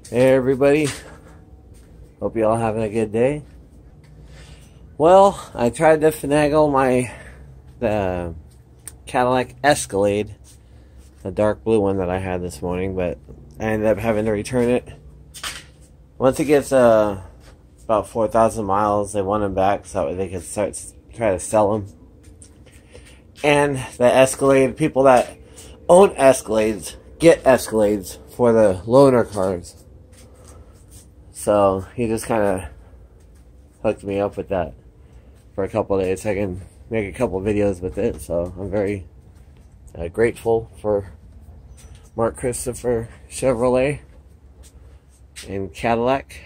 Hey everybody, hope you all having a good day. Well, I tried to finagle the Cadillac Escalade, the dark blue one that I had this morning, but I ended up having to return it. Once it gets about 4,000 miles, they want them back so that way they can try to sell them. And the Escalade, people that own Escalades get Escalades for the loaner cars. So he just kind of hooked me up with that for a couple of days. I can make a couple videos with it, so I'm very grateful for Mark Christopher Chevrolet and Cadillac.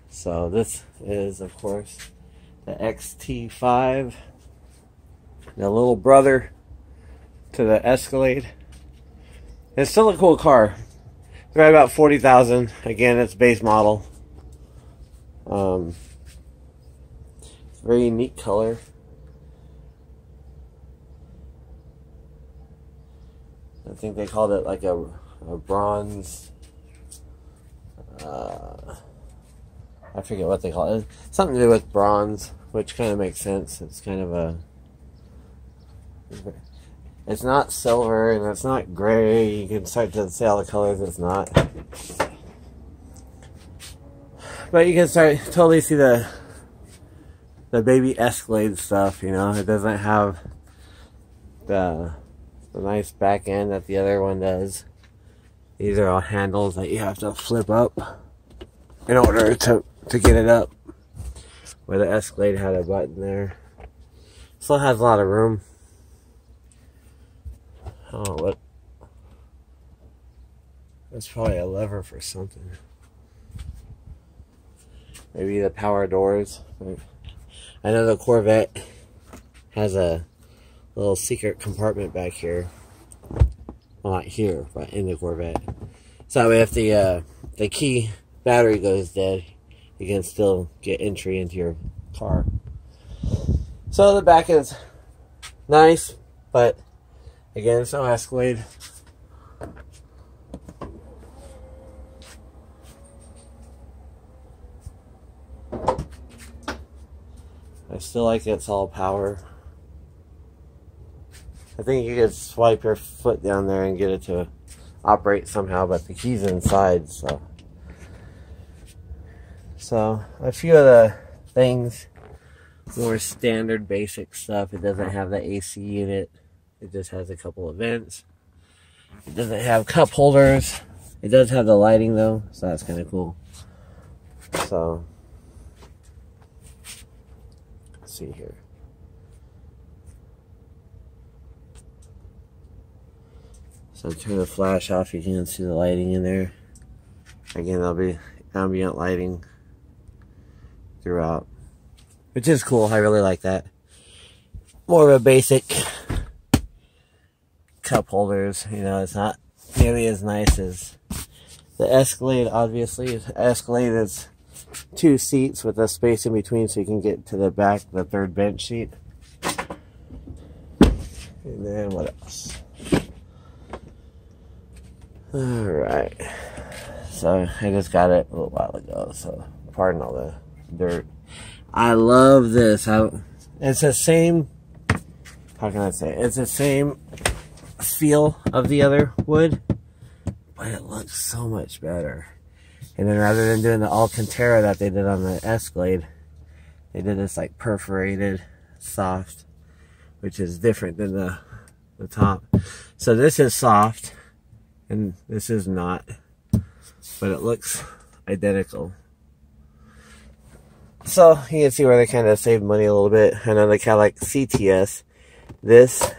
So this is, of course, the xt5, the little brother to the Escalade. It's still a cool car. It's right about 40,000. Again, it's base model. Very unique color. I think they called it like a bronze. I forget what they call it. Something to do with bronze, which kind of makes sense. It's kind of a. It's not silver and it's not gray. You can start to see all the colors. It's not. But you can start totally see the baby Escalade stuff. You know, it doesn't have the nice back end that the other one does. These are all handles that you have to flip up in order to get it up. Where the Escalade had a button there. Still has a lot of room. Oh, what? That's probably a lever for something. Maybe the power doors. I know the Corvette has a little secret compartment back here. Well, not here, but in the Corvette. So that way if the key battery goes dead, you can still get entry into your car. So the back is nice, but again, it's no Escalade. I still like it's all power. I think you could swipe your foot down there and get it to operate somehow, but the key's inside, so. So, a few of the things, more standard basic stuff. It doesn't have the AC unit. It just has a couple of vents. It doesn't have cup holders. It does have the lighting though, so that's kind of cool. So, let's see here. So turn the flash off, you can see the lighting in there. Again, there'll be ambient lighting throughout, which is cool. I really like that. More of a basic cup holders, you know, it's not nearly as nice as the Escalade. Obviously, the Escalade is 2 seats with a space in between so you can get to the back, the third bench seat. And then what else? Alright, so I just got it a little while ago, so pardon all the dirt. I love this. It's the same, how can I say it? It's the same feel of the other wood, but it looks so much better. And then rather than doing the Alcantara that they did on the Escalade, they did this like perforated soft, which is different than the top. So this is soft and this is not, but it looks identical. So you can see where they kind of saved money a little bit. I know the Cadillac CTS, this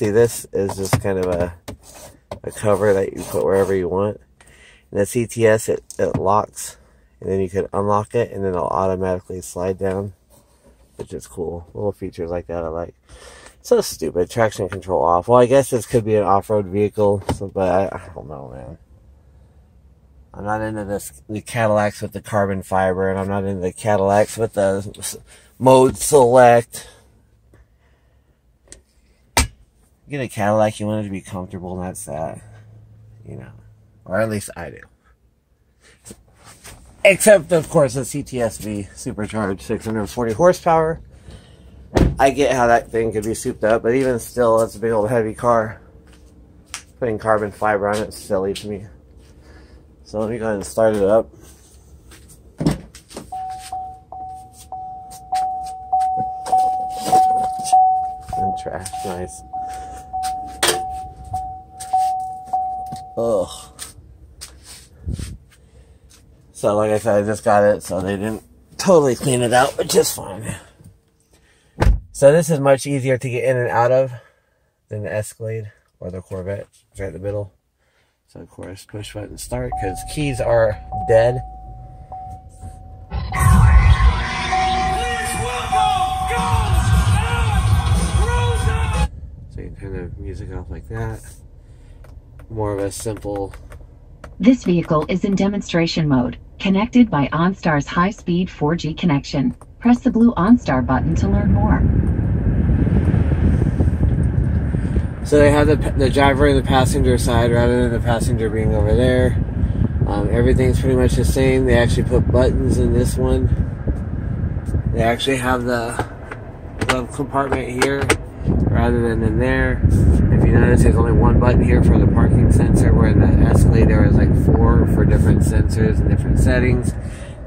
is just kind of a cover that you put wherever you want. And the CTS, it locks, and then you can unlock it, and then it'll automatically slide down, which is cool. Little features like that I like. So stupid. Traction control off. Well, I guess this could be an off-road vehicle, but I don't know, man. I'm not into the Cadillacs with the carbon fiber, and I'm not into the Cadillacs with the mode select. Get a Cadillac, you want it to be comfortable, and that's that. You know, Or at least I do. Except, of course, the CTSV supercharged 640 horsepower. I get how that thing could be souped up, but even still, it's a big old heavy car. Putting carbon fiber on it's silly to me. So let me go ahead and start it up. And trash, nice. Ugh. So like I said, I just got it, so they didn't totally clean it out, which is fine. So this is much easier to get in and out of than the Escalade or the Corvette. It's right in the middle. So of course, push button start, because keys are dead. So you can turn the music off like that. More of a simple... This vehicle is in demonstration mode, connected by OnStar's high-speed 4G connection. Press the blue OnStar button to learn more. So they have the driver in the passenger side rather than the passenger being over there. Everything's pretty much the same. They actually put buttons in this one. They actually have the glove compartment here rather than in there. If you notice, there's only one button here for the parking sensor, where in the Escalade there was like 4 for different sensors and different settings.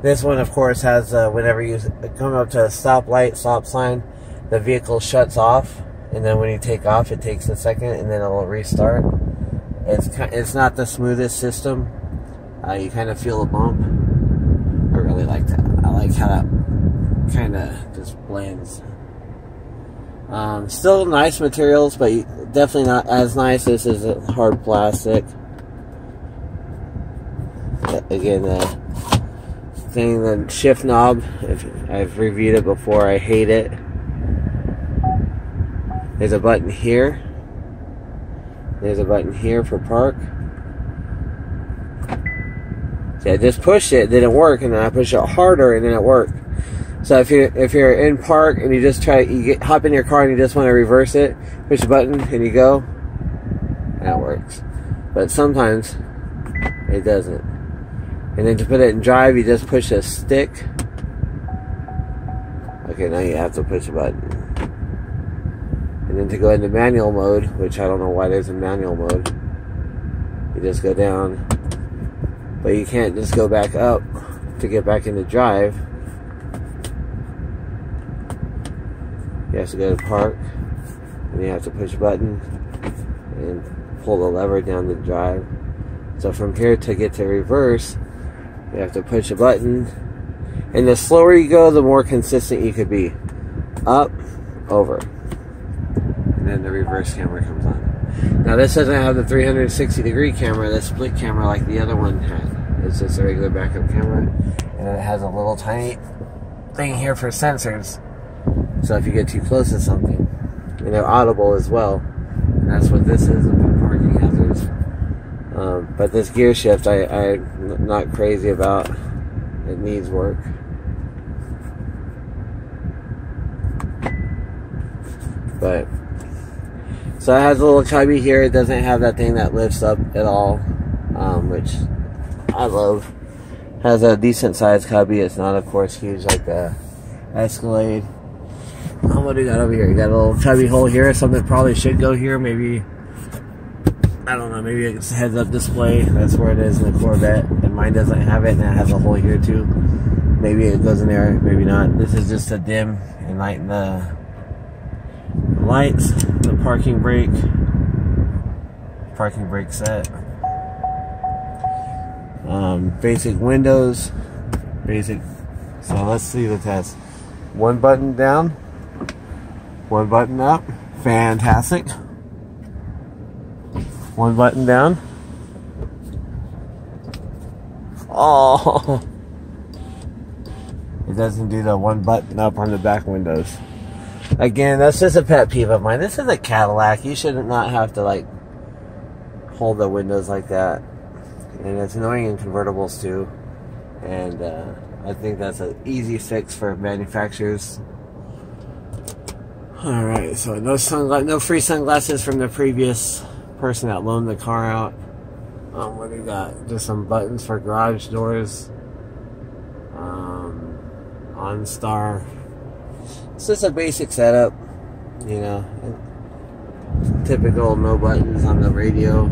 This one, of course, has whenever you come up to a stoplight, stop sign, the vehicle shuts off, and then when you take off, it takes a second, and then it'll restart. It's not the smoothest system. You kind of feel a bump. I really like that. I like how that kind of just blends. Still nice materials, but definitely not as nice. This is a hard plastic. Again, the shift knob, I've reviewed it before, I hate it. There's a button here. There's a button here for park. See, I just pushed it, it didn't work, and then I pushed it harder, and then it worked. So if you're in park and you just hop in your car and you just want to reverse it, push the button and you go, that works. But sometimes it doesn't. And then to put it in drive, you just push a stick. Okay, now you have to push a button. And then to go into manual mode, which I don't know why there's a manual mode, you just go down. But you can't just go back up to get back into drive. You have to go to park, and you have to push a button and pull the lever down to drive. So from here to get to reverse, you have to push a button, and the slower you go, the more consistent you could be. Up, over, and then the reverse camera comes on. Now this doesn't have the 360-degree camera, the split camera like the other one had. It's just a regular backup camera, and it has a little tiny thing here for sensors. So if you get too close to something, and they're audible as well, and that's what this is, about parking hazards. But this gear shift, I'm not crazy about. It needs work. But so it has a little cubby here. It doesn't have that thing that lifts up at all, which I love. Has a decent sized cubby. It's not, of course, huge like the Escalade. What do you got over here? You got a little cubby hole here. Something probably should go here. Maybe, I don't know, maybe it's a heads-up display. That's where it is in the Corvette. And mine doesn't have it, and it has a hole here too. Maybe it goes in there, maybe not. This is just to dim and lighten the lights. The parking brake set. Basic windows. Basic. So let's see the test. One button down. One button up. Fantastic. One button down. Oh, it doesn't do the one button up on the back windows. Again, that's just a pet peeve of mine. This is a Cadillac. You should not have to like hold the windows like that. And it's annoying in convertibles too. And I think that's an easy fix for manufacturers. Alright, so no free sunglasses from the previous person that loaned the car out. What do we got? Just some buttons for garage doors. OnStar. It's just a basic setup, you know. Typical no buttons on the radio.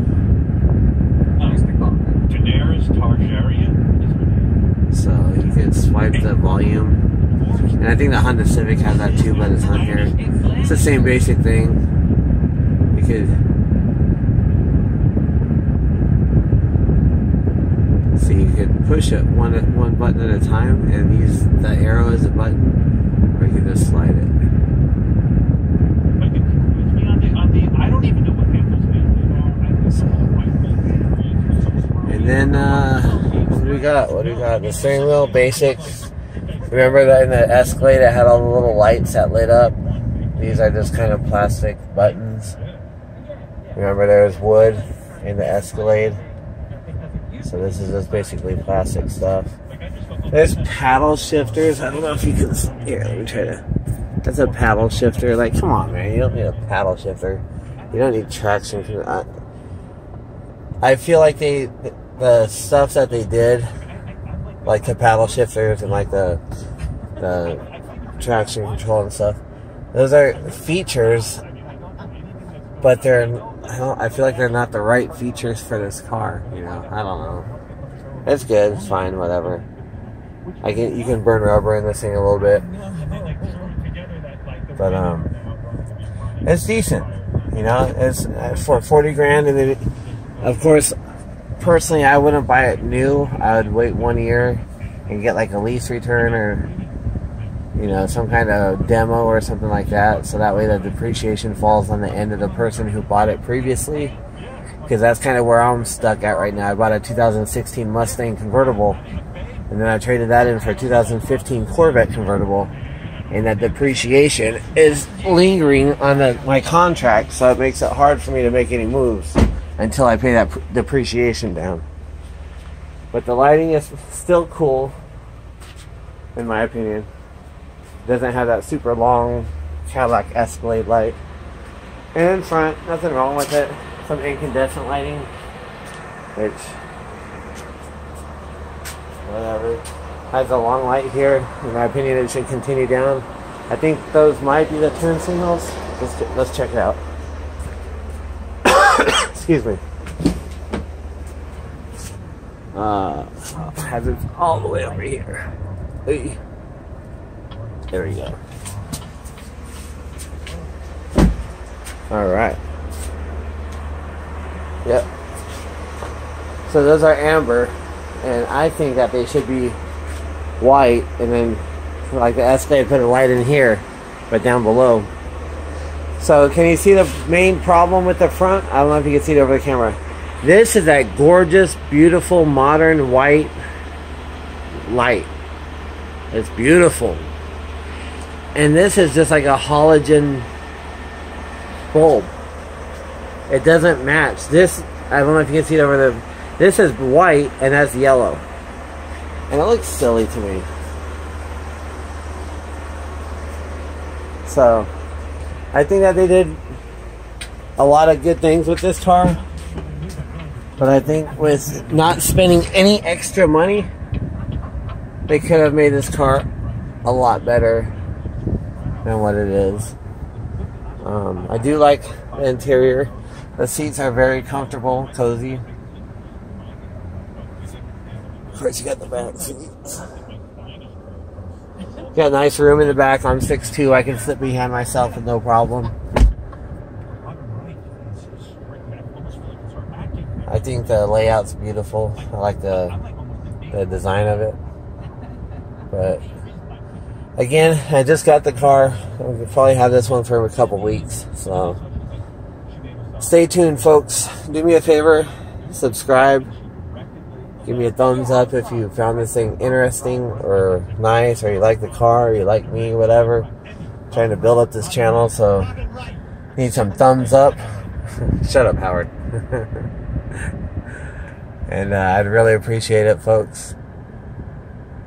So you can swipe the volume. And I think the Honda Civic has that too, but it's not here. It's the same basic thing. You could see, you could push it one button at a time and use the arrow as a button, or you can just slide it. So, and then what do we got? What do we got? The steering wheel, basic. Remember that in the Escalade it had all the little lights that lit up? These are just kind of plastic buttons. Remember there was wood in the Escalade? So this is just basically plastic stuff. There's paddle shifters. I don't know if you can... Here, let me try to... That's a paddle shifter. Like, come on, man. You don't need a paddle shifter. You don't need traction. I feel like the stuff that they did, like the paddle shifters and like the traction control and stuff, those are features, but I feel like they're not the right features for this car. You know, I don't know. It's good. It's fine. Whatever. You can burn rubber in this thing a little bit, but it's decent. You know, it's for 40 grand, and then, of course, personally, I wouldn't buy it new. I would wait 1 year and get like a lease return or, you know, some kind of demo or something like that, so that way the depreciation falls on the end of the person who bought it previously, because that's kind of where I'm stuck at right now. I bought a 2016 Mustang convertible, and then I traded that in for a 2015 Corvette convertible, and that depreciation is lingering on my contract, so it makes it hard for me to make any moves until I pay that depreciation down. But the lighting is still cool, in my opinion. It doesn't have that super long Cadillac Escalade light. And in front, nothing wrong with it. Some incandescent lighting, which, whatever. Has a long light here. In my opinion, it should continue down. I think those might be the turn signals. Let's check it out. Excuse me. Hazards all the way over here. Hey. There we go. Alright. Yep. So those are amber, and I think that they should be white, and then like the Escalade put a light in here, but down below. So can you see the main problem with the front? I don't know if you can see it over the camera. This is that gorgeous, beautiful, modern white light. It's beautiful. And this is just like a halogen bulb. It doesn't match. This, I don't know if you can see it over the... This is white and that's yellow. And it looks silly to me. So, I think that they did a lot of good things with this car. But I think with not spending any extra money, they could have made this car a lot better than what it is. I do like the interior. The seats are very comfortable, cozy. Of course, you got the back seats. Got a nice room in the back. I'm 6'2". I can sit behind myself with no problem. I think the layout's beautiful. I like the design of it. But again, I just got the car. We'll probably have this one for a couple weeks. So stay tuned, folks. Do me a favor, subscribe. Give me a thumbs up if you found this thing interesting or nice, or you like the car, or you like me, whatever. I'm trying to build up this channel, so need some thumbs up. Shut up, Howard. And I'd really appreciate it, folks.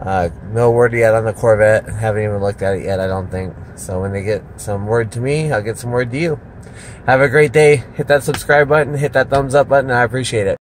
No word yet on the Corvette. Haven't even looked at it yet, I don't think. So when they get some word to me, I'll get some word to you. Have a great day. Hit that subscribe button, hit that thumbs up button. I appreciate it.